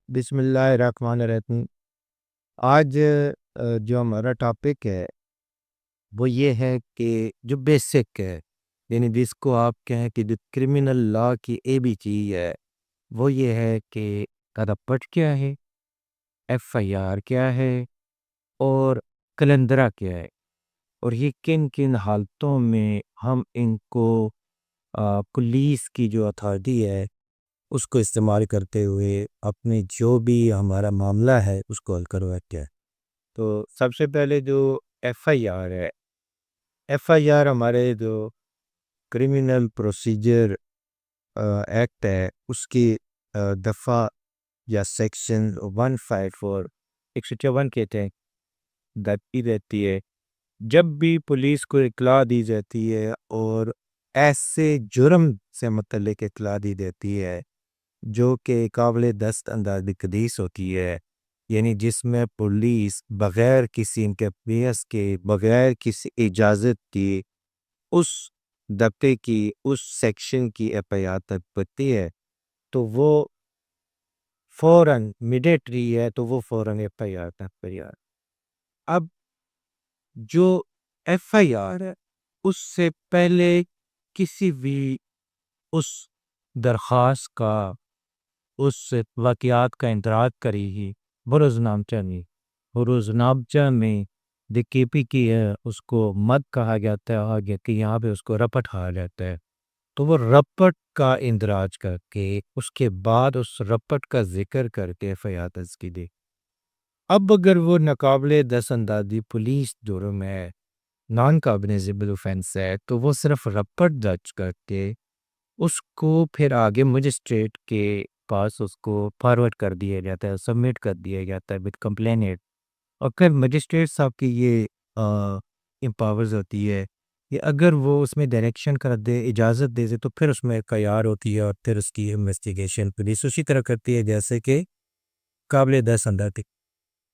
بسم اللہ الرحمن الرحیم۔ آج جو ہمارا ٹاپک ہے وہ یہ ہے کہ جو بیسک ہے، یعنی جس کو آپ کہیں کہ جو کرمنل لا کی اے بی چیز ہے، وہ یہ ہے کہ رپٹ کیا ہے، ایف آئی آر کیا ہے، اور کلندرا کیا ہے، اور یہ کن کن حالتوں میں ہم ان کو پولیس کی جو اتھارٹی ہے اس کو استعمال کرتے ہوئے اپنے جو بھی ہمارا معاملہ ہے اس کو حل کرواتے ہیں۔ تو سب سے پہلے جو ایف آئی آر ہے، ایف آئی آر ہمارے جو کرمنل پروسیجر ایکٹ ہے اس کی دفعہ یا سیکشن 154 154 کہتے ہیں درتی رہتی ہے جب بھی پولیس کو اطلاع دی جاتی ہے اور ایسے جرم سے متعلق اطلاع دی جاتی ہے جو کہ قابل دست اندازی حدیث ہوتی ہے، یعنی جس میں پولیس بغیر کسی انٹرفیئرنس کے، بغیر کسی اجازت کی اس دفعے کی، اس سیکشن کی ایف آئی آر تک پڑتی ہے تو وہ فوراً میڈیٹری ہے، تو وہ فوراً ایف آئی آر تک پڑ جاتی ہے۔ اب جو ایف آئی آر ہے اس سے پہلے کسی بھی اس درخواست کا، اس واقعات کا اندراج کری ہی بروز نامچہ میں، بروز نامچہ میں دی کے پی کی ہے اس کو مد کہا جاتا ہے، آگے کہ یہاں پہ اس کو رپٹ کہا جاتا ہے۔ تو وہ رپٹ کا اندراج کر کے اس کے بعد اس رپٹ کا ذکر کر کے ایف آئی آر درج کی دے۔ اب اگر وہ ناقابل دست اندازی پولیس جرم ہے، نان کاگنیزیبل اوفینس ہے، تو وہ صرف رپٹ درج کر کے اس کو پھر آگے مجسٹریٹ کے پاس اس کو فارورڈ کر دیا جاتا ہے، سبمٹ کر دیا جاتا ہے وتھ کمپلینٹ۔ اور پھر مجسٹریٹ صاحب کی یہ امپاورز ہوتی ہے کہ اگر وہ اس میں ڈائریکشن کر دے، اجازت دے دے، تو پھر اس میں ایف آئی آر ہوتی ہے اور پھر اس کی انویسٹیگیشن پولیس اسی طرح کرتی ہے جیسے کہ قابل دست اندازی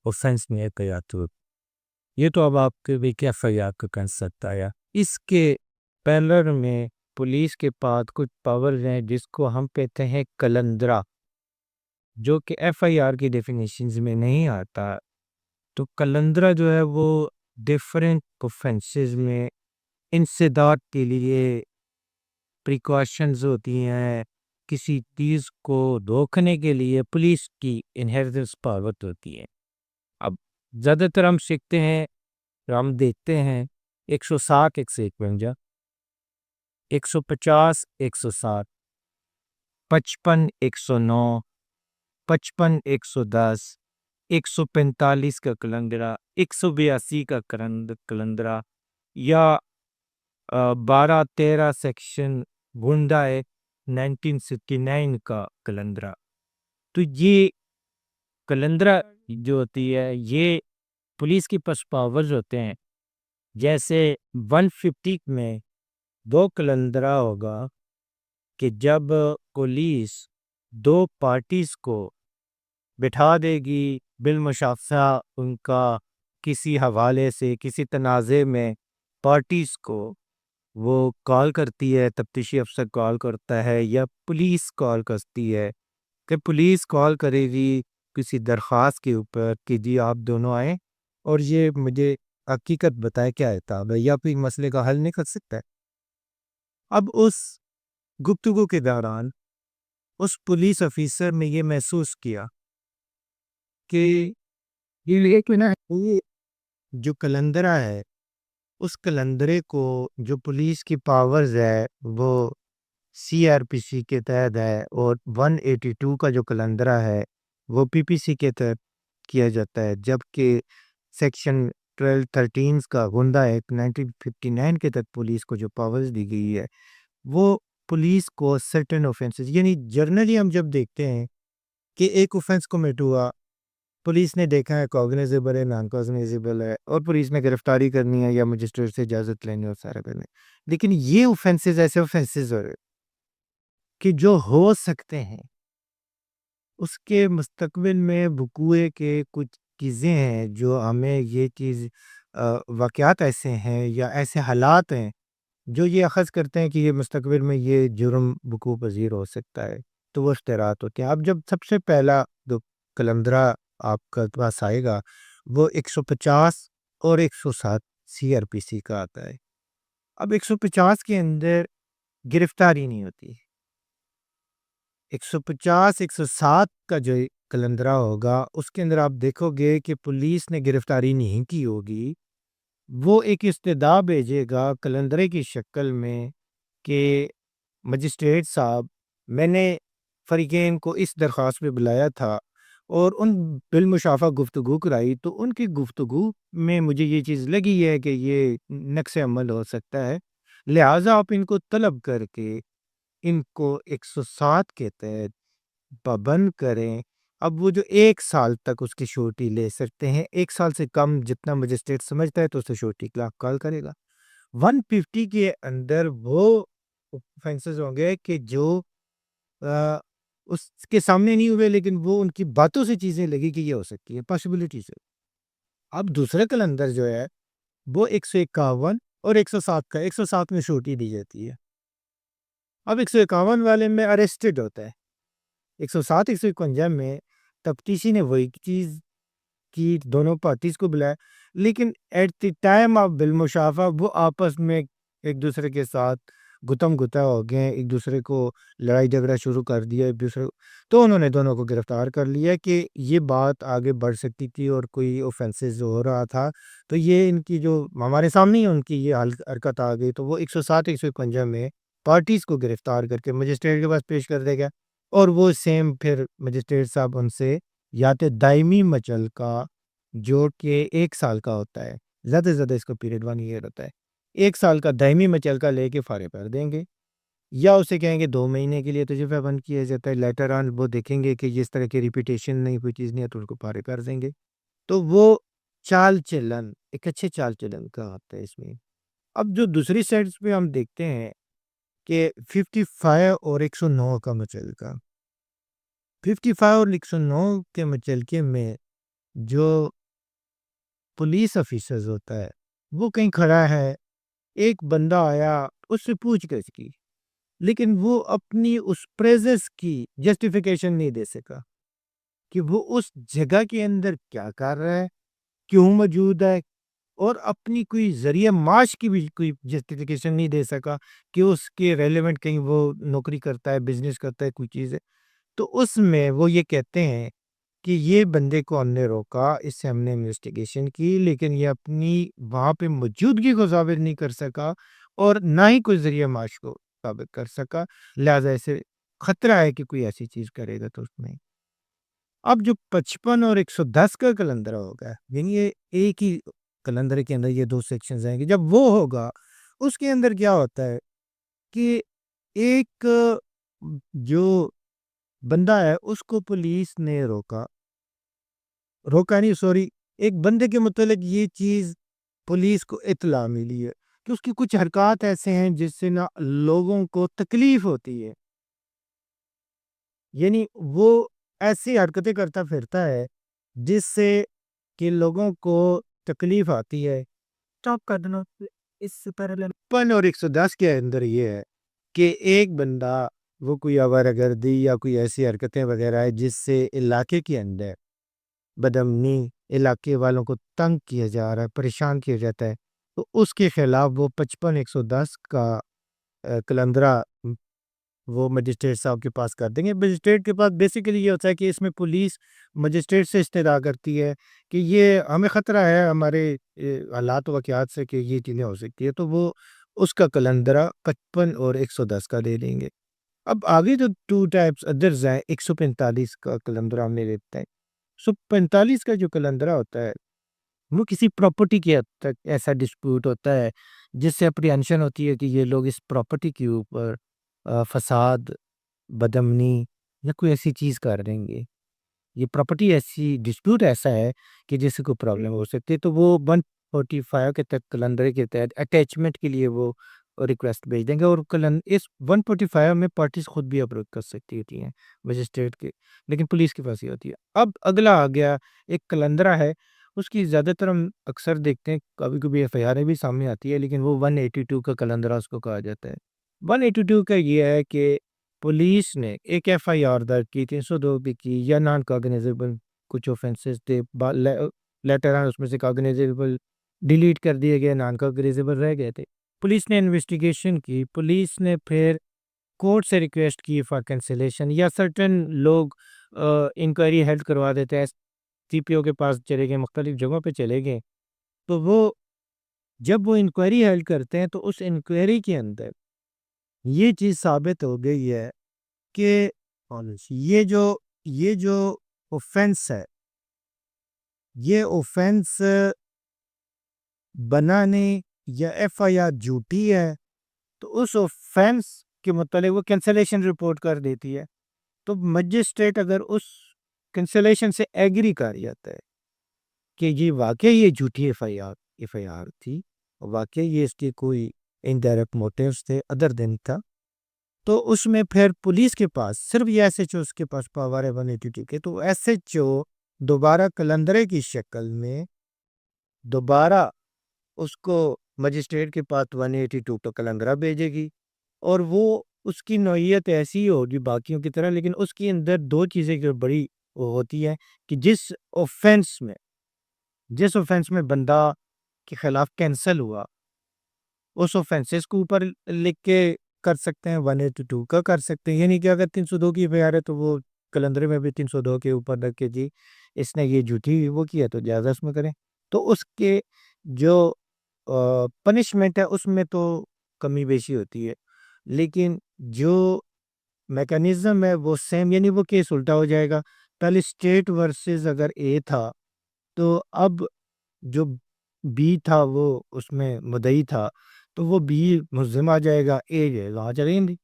اوفینس میں ایف آئی آر ہوتی ہے۔ یہ تو اب آپ کے بھی ایف آئی آر کا کنسپٹ آیا۔ اس کے پیلر میں پولیس کے پاس کچھ پاورز ہیں جس کو ہم کہتے ہیں کلندرا، جو کہ ایف آئی آر کی ڈیفینیشنز میں نہیں آتا۔ تو کلندرا جو ہے وہ ڈیفرنٹ اوفینسز میں انسداد کے لیے پریکاشنز ہوتی ہیں، کسی چیز کو روکنے کے لیے پولیس کی انہیرنس پاور ہوتی ہے۔ اب زیادہ تر ہم سیکھتے ہیں، ہم دیکھتے ہیں 160 151 150 160 55 109 55 110 145 کا کلندرا، 182 کا کلندرا، یا 12-13 سیکشن گنڈا ہے 1969 کا کلندرا۔ تو یہ کلندرا جو ہوتی ہے یہ پولیس کی پاس پاورز ہوتے ہیں۔ جیسے 150 میں 2 کلندرا ہوگا کہ جب پولیس 2 پارٹیز کو بٹھا دے گی بالمشافہ ان کا کسی حوالے سے، کسی تنازع میں پارٹیز کو وہ کال کرتی ہے، تفتیشی افسر کال کرتا ہے یا پولیس کال کرتی ہے، کہ پولیس کال کرے گی کسی درخواست کے اوپر کہ جی آپ دونوں آئیں اور یہ مجھے حقیقت بتائے کیا ہے تھا یا پھر مسئلے کا حل نہیں کر سکتا ہے۔ اب اس گفتگو کے دوران اس پولیس افیسر نے یہ محسوس کیا کہ یہ جو کلندرا ہے اس کلندرے کو، جو پولیس کی پاورز ہے وہ سی آر پی سی کے تحت ہے، اور 182 کا جو کلندرا ہے وہ پی پی سی کے تحت کیا جاتا ہے، جبکہ سیکشن 1213 کا گنڈا ایکٹ 1959 کے تحت پولیس کو جو پاورز دی گئی ہے وہ پولیس کو سرٹن اوفینسز، یعنی جرنلی ہم جب دیکھتے ہیں کہ ایک اوفینس کمٹ ہوا، پولیس نے دیکھا ہے کوگنیزیبل ہے، نان کوگنیزیبل ہے، اور پولیس نے گرفتاری کرنی ہے یا مجسٹریٹ سے اجازت لینی اور سارا کرنا ہے، لیکن یہ اوفینسز ایسے اوفینسز کہ جو ہو سکتے ہیں اس کے مستقبل میں وقوع کے کچھ چیزیں ہیں جو ہمیں یہ چیز واقعات ایسے ہیں یا ایسے حالات ہیں جو یہ اخذ کرتے ہیں کہ یہ مستقبل میں یہ جرم وقوع پذیر ہو سکتا ہے، تو وہ اشتراط ہوتے ہیں۔ اب جب سب سے پہلا کلندرہ آپ کا پاس آئے گا وہ 150 اور 107 CRPC کا آتا ہے۔ اب 150 کے اندر گرفتاری نہیں ہوتی، 150 107 کا جو کلندرہ ہوگا اس کے اندر آپ دیکھو گے کہ پولیس نے گرفتاری نہیں کی ہوگی، وہ ایک استدعا بھیجے گا کلندرے کی شکل میں کہ مجسٹریٹ صاحب، میں نے فریقین کو اس درخواست پہ بلایا تھا اور ان بالمشافہ گفتگو کرائی، تو ان کی گفتگو میں مجھے یہ چیز لگی ہے کہ یہ نقص عمل ہو سکتا ہے، لہٰذا آپ ان کو طلب کر کے ان کو 107 کے تحت پابند کریں۔ اب وہ جو 1 سال تک اس کی شورٹی لے سکتے ہیں، 1 سال سے کم جتنا مجسٹریٹ سمجھتا ہے تو اسے شورٹی کال کرے گا۔ 150 کے اندر وہ offenses ہوں گے کہ جو اس کے سامنے نہیں ہوئے لیکن وہ ان کی باتوں سے چیزیں لگی کہ یہ ہو سکتی ہے، پاسبلٹی سے۔ اب دوسرا کلندر جو ہے وہ 151 اور 107 کا، 107 میں شورٹی دی جاتی ہے۔ اب 151 والے میں اریسٹڈ ہوتا ہے، 107 151 میں تفتیشی نے وہی چیز کی، دونوں پارٹیز کو بلایا، لیکن ایٹ دی ٹائم آف بالمشافہ وہ آپس میں ایک دوسرے کے ساتھ گتم گتا ہو گئے، ایک دوسرے کو لڑائی جھگڑا شروع کر دیا ایک دوسرے کو، تو انہوں نے دونوں کو گرفتار کر لیا کہ یہ بات آگے بڑھ سکتی تھی اور کوئی اوفینسز ہو رہا تھا، تو یہ ان کی جو ہمارے سامنے ہی ان کی یہ حرکت آ گئی، تو وہ 107 151 میں پارٹیز کو گرفتار کر کے مجسٹریٹ کے پاس پیش کر دے گا، اور وہ سیم پھر مجسٹریٹ صاحب ان سے یا تو دائمی مچل کا جو کہ 1 سال کا ہوتا ہے، زیادہ سے زیادہ اس کا پیریڈ 1 ایئر ہوتا ہے، 1 سال کا دائمی مچل کا لے کے فارغ کر دیں گے، یا اسے کہیں گے 2 مہینے کے لیے تجربہ بند کیا جاتا ہے، لیٹر آن وہ دیکھیں گے کہ جس طرح کی ریپیٹیشن نہیں، کوئی چیز نہیں ہے تو اس کو فارغ کر دیں گے۔ تو وہ چال چلن ایک اچھے چال چلن کا آتا ہے اس میں۔ اب جو دوسری سائڈس پہ ہم دیکھتے ہیں کہ 55 اور 109 کا مچلکا، 55 اور 109 کے مچلکے میں جو پولیس افیسرز ہوتا ہے وہ کہیں کھڑا ہے، ایک بندہ آیا اس سے پوچھ گچھ کی، لیکن وہ اپنی اس پریزنس کی جسٹیفیکیشن نہیں دے سکا کہ وہ اس جگہ کے اندر کیا کر رہا ہے، کیوں موجود ہے، اور اپنی کوئی ذریعہ معاش کی بھی کوئی جسٹیفیکیشن نہیں دے سکا کہ اس کے ریلیونٹ کہیں وہ نوکری کرتا ہے، بزنس کرتا ہے، کوئی چیز ہے۔ تو اس میں وہ یہ کہتے ہیں کہ یہ بندے کو ہم نے روکا، اس سے ہم نے انویسٹیگیشن کی، لیکن یہ اپنی وہاں پہ موجودگی کو ثابت نہیں کر سکا اور نہ ہی کوئی ذریعہ معاش کو ثابت کر سکا، لہٰذا اسے خطرہ ہے کہ کوئی ایسی چیز کرے گا تو اس میں۔ اب جو 55 اور 110 کا کلندر ہوگا، یعنی یہ ایک ہی کلندر کے اندر یہ 2 سیکشنز آئیں گے، جب وہ ہوگا اس کے اندر کیا ہوتا ہے کہ ایک جو بندہ ہے اس کو پولیس نے روکا نہیں، سوری، ایک بندے کے متعلق یہ چیز پولیس کو اطلاع ملی ہے کہ اس کی کچھ حرکات ایسے ہیں جس سے نہ لوگوں کو تکلیف ہوتی ہے، یعنی وہ ایسی حرکتیں کرتا پھرتا ہے جس سے کہ لوگوں کو تکلیف آتی ہے۔ اسٹاپ کر دینا اس سے پہلے۔ 55 اور 110 کے اندر یہ ہے کہ ایک بندہ وہ کوئی آوارہ گردی یا کوئی ایسی حرکتیں وغیرہ ہے جس سے علاقے کے اندر بدامنی، علاقے والوں کو تنگ کیا جا رہا ہے، پریشان کیا جاتا ہے، تو اس کے خلاف وہ 55 110 کا کلندرہ وہ مجسٹریٹ صاحب کے پاس کر دیں گے۔ مجسٹریٹ کے پاس بیسیکلی یہ ہوتا ہے کہ اس میں پولیس مجسٹریٹ سے استدعا کرتی ہے کہ یہ ہمیں خطرہ ہے ہمارے حالات واقعات سے کہ یہ چیزیں ہو سکتی ہے، تو وہ اس کا کلندرہ 55 اور 110 کا دے دیں گے۔ اب آگے جو 2 ٹائپس ادرز ہیں، 145 کا کلندرہ ہم نے لیتے ہیں۔ 145 کا جو کلندرہ ہوتا ہے وہ کسی پراپرٹی کے حد تک ایسا ڈسپیوٹ ہوتا ہے جس سے اپریہنشن ہوتی ہے کہ یہ لوگ اس پراپرٹی کے اوپر فساد، بدامنی یا کوئی ایسی چیز کر دیں گے، یہ پراپرٹی ایسی ڈسپیوٹ ایسا ہے کہ جس سے کوئی پرابلم ہو سکتی ہے، تو وہ 145 کے تحت کلندرے کے تحت اٹیچمنٹ کے لیے وہ ریکویسٹ بھیج دیں گے، اور اس 145 میں پارٹیز خود بھی اپروچ کر سکتی ہوتی ہیں مجسٹریٹ کے، لیکن پولیس کے پاس ہی ہوتی ہے۔ اب اگلا آ گیا ایک کلندرہ ہے، اس کی زیادہ تر ہم اکثر دیکھتے ہیں، کبھی کبھی ایف آئی آر بھی سامنے آتی ہے، لیکن وہ 182 کا کلندرہ اس کو کہا جاتا ہے۔ 182 کا یہ ہے کہ پولیس نے ایک ایف آئی آر درج کی، 302 بھی کی یا نان کاگنیزیبل کچھ اوفینسز تھے، لیٹر آن اس میں سے کاگنیزیبل ڈیلیٹ کر دیے گئے، نان کاگنیزیبل رہ گئے تھے۔ پولیس نے انویسٹیگیشن کی، پولیس نے پھر کورٹ سے ریکویسٹ کی فار کینسلیشن، یا سرٹن لوگ انکوائری ہیلڈ کروا دیتے ہیں، سی پی او کے پاس چلے گئے، مختلف جگہوں پہ چلے گئے، تو وہ جب وہ انکوائری ہیلڈ کرتے ہیں تو اس انکوائری کے اندر یہ چیز ثابت ہو گئی ہے کہ یہ جو اوفینس ہے، یہ اوفینس بنانے یا ایف آئی آر جھوٹی ہے، تو اس اوفینس کے متعلق وہ کینسلیشن رپورٹ کر دیتی ہے۔ تو مجسٹریٹ اگر اس کینسلیشن سے ایگری کر جاتا ہے کہ یہ واقعی یہ جھوٹی ایف آئی آر تھی، واقعی یہ اس کے کوئی انڈائریکٹ موٹیوز تھے ادر دین تھا، تو اس میں پھر پولیس کے پاس صرف یہ ایس ایچ او اس کے پاس پاور ہے 182 کے، تو ایس ایچ او دوبارہ کلندرے کی شکل میں دوبارہ اس کو مجسٹریٹ کے پاس 182 کا کلندرہ بھیجے گی، اور وہ اس کی نوعیت ایسی ہوگی باقیوں کی طرح، لیکن اس کے اندر دو چیزیں جو بڑی ہوتی ہیں کہ جس اوفینس میں بندہ کے خلاف کینسل ہوا، اس اوفینسز کو اوپر لکھ کے کر سکتے ہیں، 182 کا کر سکتے ہیں، یعنی کہ اگر 302 کی ایف آئی آر ہے تو وہ کلندرے میں بھی 302 کے اوپر رکھ کے جی اس نے یہ جھوٹی وہ کیا تو جائزہ اس میں کریں، تو اس کے جو پنشمنٹ ہے اس میں تو کمی بیشی ہوتی ہے، لیکن جو میکانزم ہے وہ سیم، یعنی وہ کیس الٹا ہو جائے گا۔ پہلے اسٹیٹ ورسز اگر اے تھا، تو اب جو بی تھا وہ اس میں مدعی تھا، تو وہ بی ملزم آ جائے گا، اے جو ہے وہاں چلیں گی،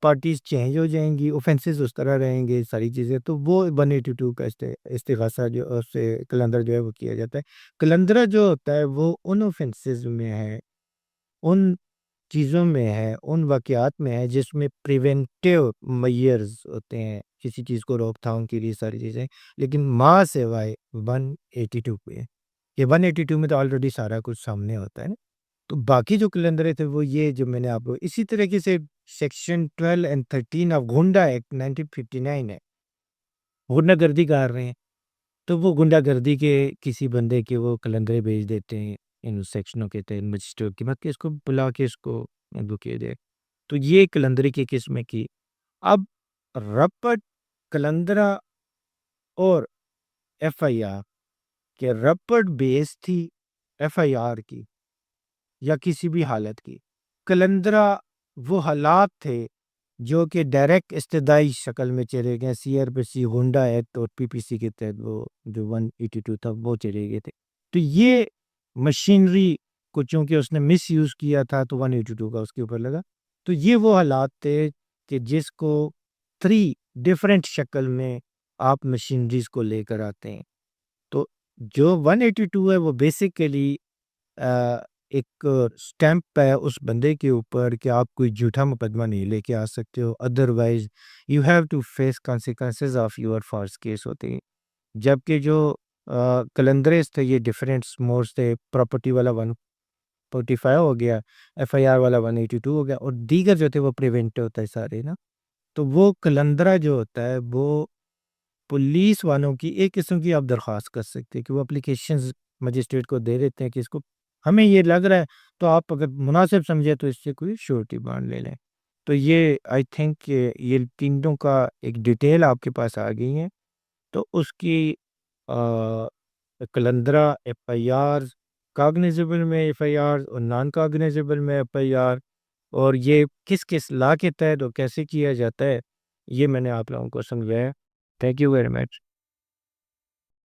پارٹیز چینج ہو جائیں گی، اوفینسز اس طرح رہیں گے، ساری چیزیں، تو وہ 182 کا استغاثہ جو اس سے کلندر جو ہے وہ کیا جاتا ہے۔ کلندرہ جو ہوتا ہے وہ ان اوفینسز میں ہے، ان چیزوں میں ہے، ان واقعات میں ہے جس میں پریونٹیو میئرز ہوتے ہیں کسی چیز کو روک تھام کے لیے، ساری چیزیں، لیکن ماں سوائے 182 پہ، یہ 182 میں تو آلریڈی سارا کچھ سامنے ہوتا ہے نا۔ تو باقی جو کلندرے تھے وہ یہ جو میں نے آپ کو اسی طریقے سے section 12 and 13 of Gunda act 1959 ہے، غنڈہ گردی کر رہے ہیں، تو وہ غنڈہ گردی کے کسی بندے کے وہ کلندرے بھیج دیتے ہیں ان سیکشنوں کے تحت مجسٹریٹ کے بعد کہ اس کو بلا کے اس کو وہ کیا جائے، تو یہ کلندری کی قسم کی۔ اب رپٹ کلندرہ اور ایف آئی آر کہ رپٹ بیس تھی ایف آئی آر کی یا کسی بھی حالت کی، کلندرہ وہ حالات تھے جو کہ ڈائریکٹ استدائی شکل میں چلے گئے، سی آر پی سی گنڈا ایکٹ اور پی پی سی کے تحت وہ جو 182 تھا وہ چلے گئے تھے، تو یہ مشینری کو چونکہ اس نے مس یوز کیا تھا تو 182 کا اس کے اوپر لگا، تو یہ وہ حالات تھے کہ جس کو 3 ڈیفرنٹ شکل میں آپ مشینریز کو لے کر آتے ہیں۔ تو جو 182 ہے وہ بیسیکلی ایک سٹیمپ ہے اس بندے کے اوپر کہ آپ کوئی جھوٹا مقدمہ نہیں لے کے آ سکتے ہو، otherwise you have to face consequences of your false case ہوتے ہیں، جبکہ جو کلندریز تھے یہ ڈیفرنٹ موڈز تھے، پراپرٹی والا 145 ہو گیا، ایف آئی آر والا 182 ہو گیا، اور دیگر جو تھے وہ پریونٹ ہوتا ہے سارے نا۔ تو وہ کلندرہ جو ہوتا ہے وہ پولیس والوں کی ایک قسم کی آپ درخواست کر سکتے ہیں کہ وہ اپلیکیشنز مجسٹریٹ کو دے دیتے ہیں کہ اس کو ہمیں یہ لگ رہا ہے، تو آپ اگر مناسب سمجھے تو اس سے کوئی شورٹی بانڈ لے لیں۔ تو یہ آئی تھنک کہ یہ تینوں کا ایک ڈیٹیل آپ کے پاس آ گئی ہیں، تو اس کی کلندرہ ایف آئی آر، کاگنیزیبل میں ایف آئی آر اور نان کاگنیزیبل میں ایف آئی آر، اور یہ کس کس لا کے تحت اور کیسے کیا جاتا ہے، یہ میں نے آپ لوگوں کو سمجھایا۔ Thank you very much.